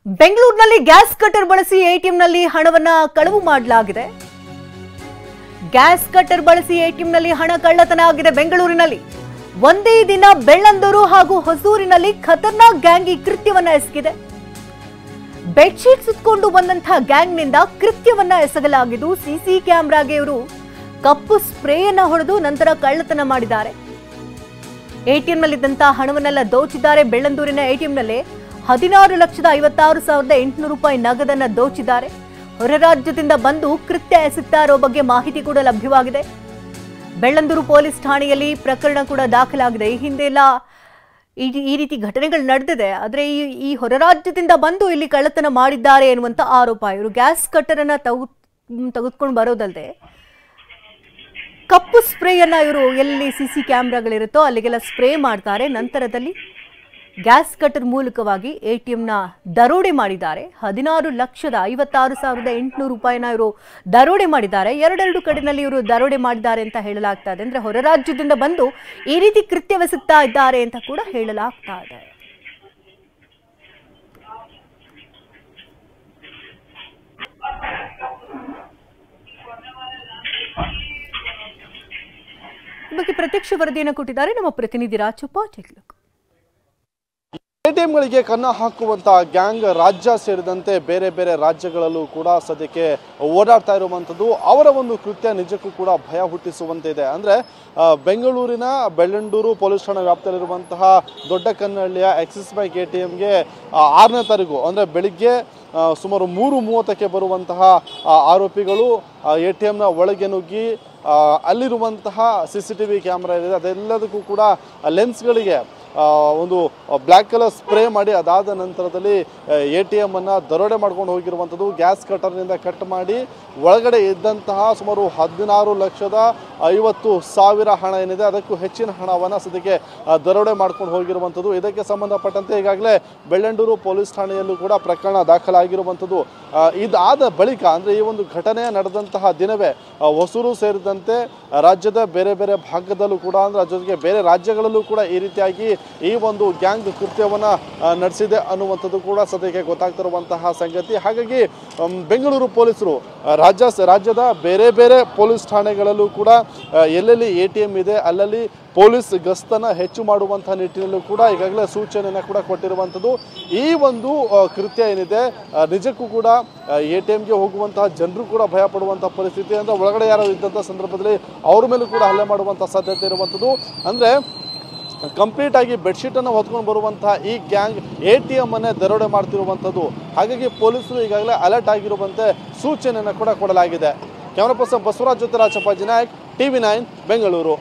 ಬೆಂಗಳೂರಿನಲ್ಲಿ gas cutter ಬಳಸಿ ಎಟಿಎಂನಲ್ಲಿ ಹಣವನ್ನ ಕಳವು ಮಾಡಲಾಗಿದೆ. ಗ್ಯಾಸ್ ಕಟರ್ ಬಳಸಿ ಎಟಿಎಂನಲ್ಲಿ ಹಣ ಕಳ್ಳತನ ಆಗಿದೆ. ಬೆಂಗಳೂರಿನಲ್ಲಿ ಒಂದೇ ದಿನ ಬೆಳ್ಳಂದೂರು ಹಾಗೂ ಹೊಸೂರಿನಲ್ಲಿ ಖತರ್ನಾಕ್ ಗ್ಯಾಂಗ್ ಈ ಕೃತ್ಯವನ್ನ ಎಸಗಿದೆ. ಬೆಡ್ಶೀಟ್ ಸುತ್ತಕೊಂಡು ಬಂದಂತಹ ಗ್ಯಾಂಗ್ನಿಂದ ಕೃತ್ಯವನ್ನ ಎಸಗಲಾಗಿದ್ದು, ಸಿಸಿ ಕ್ಯಾಮೆರಾಗೆ ಇವರು ಕಪ್ಪು ಸ್ಪ್ರೇಯನ್ನ ಹೊಡೆದು ನಂತರ ಕಳ್ಳತನ ಮಾಡಿದ್ದಾರೆ. ಎಟಿಎಂನಲ್ಲಿದ್ದಂತಹ ಹಣವನ್ನೆಲ್ಲ ದೋಚಿದ್ದಾರೆ. ಬೆಳ್ಳಂದೂರಿನ ಎಟಿಎಂನಲ್ಲಿ 16,56,800 ರೂಪಾಯಿ ನಗದನ್ನ ದೋಚಿದ್ದಾರೆ. ಹೊರ ರಾಜ್ಯದಿಂದ ಬಂದು ಕೃತ್ಯ ಎಸಗ್ತಾ ಇರೋ ಬಗ್ಗೆ ಮಾಹಿತಿ ಕೂಡ ಲಭ್ಯವಾಗಿದೆ. ಬೆಳ್ಳಂದೂರು ಪೊಲೀಸ್ ಠಾಣೆಯಲ್ಲಿ ಪ್ರಕರಣ ಕೂಡ ದಾಖಲಾಗಿದೆ. ಈ ಹಿಂದೆ ಎಲ್ಲ ಈ ರೀತಿ ಘಟನೆಗಳು ನಡೆದಿದೆ. ಆದರೆ ಈ ಹೊರ ರಾಜ್ಯದಿಂದ ಬಂದು ಇಲ್ಲಿ ಕಳ್ಳತನ ಮಾಡಿದ್ದಾರೆ ಎನ್ನುವಂತ ಆರೋಪ. ಇವರು ಗ್ಯಾಸ್ ಕಟ್ಟರ್ ಅನ್ನ ತೆಗೆದುಕೊಂಡು ಬರೋದಲ್ಲದೆ ಕಪ್ಪು ಸ್ಪ್ರೇಯನ್ನ ಇವರು ಎಲ್ಲಿ ಸಿಸಿ ಕ್ಯಾಮೆರಾಗಳಿರುತ್ತೋ ಅಲ್ಲಿಗೆಲ್ಲ ಸ್ಪ್ರೇ ಮಾಡ್ತಾರೆ. ನಂತರದಲ್ಲಿ ಗ್ಯಾಸ್ ಕಟರ್ ಮೂಲಕವಾಗಿ ಎಟಿಎಂನ ದರೋಡೆ ಮಾಡಿದ್ದಾರೆ. 16,56,800 ರೂಪಾಯಿನ ಇವರು ದರೋಡೆ ಮಾಡಿದ್ದಾರೆ. ಎರಡೆರಡು ಕಡೆಯಲ್ಲಿ ಇವರು ದರೋಡೆ ಮಾಡಿದ್ದಾರೆ ಅಂತ ಹೇಳಲಾಗ್ತಾ ಇದೆ. ಅಂದ್ರೆ ಹೊರ ರಾಜ್ಯದಿಂದ ಬಂದು ಈ ರೀತಿ ಕೃತ್ಯವೆಸಗ್ತಾ ಇದ್ದಾರೆ ಅಂತ ಕೂಡ ಹೇಳಲಾಗ್ತಾ ಇದೆ. ಈ ಬಗ್ಗೆ ಪ್ರತ್ಯಕ್ಷ ವರದಿಯನ್ನು ಕೊಟ್ಟಿದ್ದಾರೆ ನಮ್ಮ ಪ್ರತಿನಿಧಿ ರಾಜಪ್ಪ. ಎಟಿಎಂಗಳಿಗೆ ಕನ್ನ ಹಾಕುವಂತಹ ಗ್ಯಾಂಗ್ ರಾಜ್ಯ ಸೇರಿದಂತೆ ಬೇರೆ ಬೇರೆ ರಾಜ್ಯಗಳಲ್ಲೂ ಕೂಡ ಸದ್ಯಕ್ಕೆ ಓಡಾಡ್ತಾ ಇರುವಂಥದ್ದು. ಅವರ ಒಂದು ಕೃತ್ಯ ನಿಜಕ್ಕೂ ಕೂಡ ಭಯ ಹುಟ್ಟಿಸುವಂತೆ ಇದೆ. ಅಂದರೆ ಬೆಂಗಳೂರಿನ ಬೆಳ್ಳಂದೂರು ಪೊಲೀಸ್ ಠಾಣಾ ವ್ಯಾಪ್ತಿಯಲ್ಲಿರುವಂತಹ ದೊಡ್ಡ ಕನ್ನಹಳ್ಳಿಯ ಆಕ್ಸಿಸ್ ಬ್ಯಾಂಕ್ ಎಟಿಎಂಗೆ 6ನೇ ತಾರೀಕು ಅಂದರೆ ಬೆಳಿಗ್ಗೆ ಸುಮಾರು 3:30ಕ್ಕೆ ಬರುವಂತಹ ಆರೋಪಿಗಳು ಎಟಿಎಂನ ಒಳಗೆ ನುಗ್ಗಿ ಅಲ್ಲಿರುವಂತಹ CCTV ಕ್ಯಾಮ್ರಾ ಇದೆ, ಅದೆಲ್ಲದಕ್ಕೂ ಕೂಡ ಲೆನ್ಸ್ಗಳಿಗೆ ಒಂದು ಬ್ಲ್ಯಾಕ್ ಕಲರ್ ಸ್ಪ್ರೇ ಮಾಡಿ ಅದಾದ ನಂತರದಲ್ಲಿ ಎಟಿಎಂ ಅನ್ನು ದರೋಡೆ ಮಾಡ್ಕೊಂಡು ಹೋಗಿರುವಂಥದ್ದು. ಗ್ಯಾಸ್ ಕಟರ್ನಿಂದ ಕಟ್ ಮಾಡಿ ಒಳಗಡೆ ಇದ್ದಂತಹ ಸುಮಾರು 16,50,000 ಹಣ ಏನಿದೆ ಅದಕ್ಕೂ ಹೆಚ್ಚಿನ ಹಣವನ್ನು ಸದ್ಯಕ್ಕೆ ದರೋಡೆ ಮಾಡ್ಕೊಂಡು ಹೋಗಿರುವಂಥದ್ದು. ಇದಕ್ಕೆ ಸಂಬಂಧಪಟ್ಟಂತೆ ಈಗಾಗಲೇ ಬೆಳ್ಳಂದೂರು ಪೊಲೀಸ್ ಠಾಣೆಯಲ್ಲೂ ಕೂಡ ಪ್ರಕರಣ ದಾಖಲಾಗಿರುವಂಥದ್ದು. ಇದಾದ ಬಳಿಕ ಅಂದರೆ ಈ ಒಂದು ಘಟನೆ ನಡೆದಂತಹ ದಿನವೇ ಹೊಸೂರು ಸೇರಿದಂತೆ ರಾಜ್ಯದ ಬೇರೆ ಬೇರೆ ಭಾಗದಲ್ಲೂ ಕೂಡ ಅಂದರೆ ಜೊತೆಗೆ ಬೇರೆ ರಾಜ್ಯಗಳಲ್ಲೂ ಕೂಡ ಈ ರೀತಿಯಾಗಿ ಈ ಒಂದು ಗ್ಯಾಂಗ್ ಕೃತ್ಯವನ್ನು ನಡೆಸಿದೆ ಅನ್ನುವಂಥದ್ದು ಕೂಡ ಸದ್ಯಕ್ಕೆ ಗೊತ್ತಾಗ್ತಿರುವಂತಹ ಸಂಗತಿ. ಹಾಗಾಗಿ ಬೆಂಗಳೂರು ಪೊಲೀಸರು ರಾಜ್ಯದ ಬೇರೆ ಬೇರೆ ಪೊಲೀಸ್ ಠಾಣೆಗಳಲ್ಲೂ ಕೂಡ ಎಲ್ಲೆಲ್ಲಿ ಎಟಿಎಂ ಇದೆ ಅಲ್ಲಲ್ಲಿ ಪೊಲೀಸ್ ಗಸ್ತನ್ನು ಹೆಚ್ಚು ಮಾಡುವಂತಹ ನಿಟ್ಟಿನಲ್ಲೂ ಕೂಡ ಈಗಾಗಲೇ ಸೂಚನೆಯನ್ನು ಕೂಡ ಕೊಟ್ಟಿರುವಂಥದ್ದು. ಈ ಒಂದು ಕೃತ್ಯ ಏನಿದೆ ನಿಜಕ್ಕೂ ಕೂಡ ಎಟಿಎಂಗೆ ಹೋಗುವಂತಹ ಜನರು ಕೂಡ ಭಯ ಪಡುವಂತಹ ಪರಿಸ್ಥಿತಿ. ಅಂದರೆ ಒಳಗಡೆ ಯಾರು ಇದ್ದಂಥ ಸಂದರ್ಭದಲ್ಲಿ ಅವ್ರ ಮೇಲೂ ಕೂಡ ಹಲ್ಲೆ ಮಾಡುವಂಥ ಸಾಧ್ಯತೆ ಇರುವಂಥದ್ದು. ಅಂದರೆ ಕಂಪ್ಲೀಟ್ ಆಗಿ ಬೆಡ್ಶೀಟನ್ನು ಹೊತ್ಕೊಂಡು ಬರುವಂತಹ ಈ ಗ್ಯಾಂಗ್ ಎಟಿಎಂ ಅನ್ನೇ ದರೋಡೆ ಮಾಡ್ತಿರುವಂಥದ್ದು. ಹಾಗಾಗಿ ಪೊಲೀಸರು ಈಗಾಗಲೇ ಅಲರ್ಟ್ ಆಗಿರುವಂತೆ ಸೂಚನೆಯನ್ನು ಕೂಡ ಕೊಡಲಾಗಿದೆ. ಕ್ಯಾಮರಾ ಪರ್ಸನ್ ಬಸವರಾಜ್ ಜೊತೆ ರಾಜಪ್ಪ ನಾಯಕ್, TV9 ಬೆಂಗಳೂರು.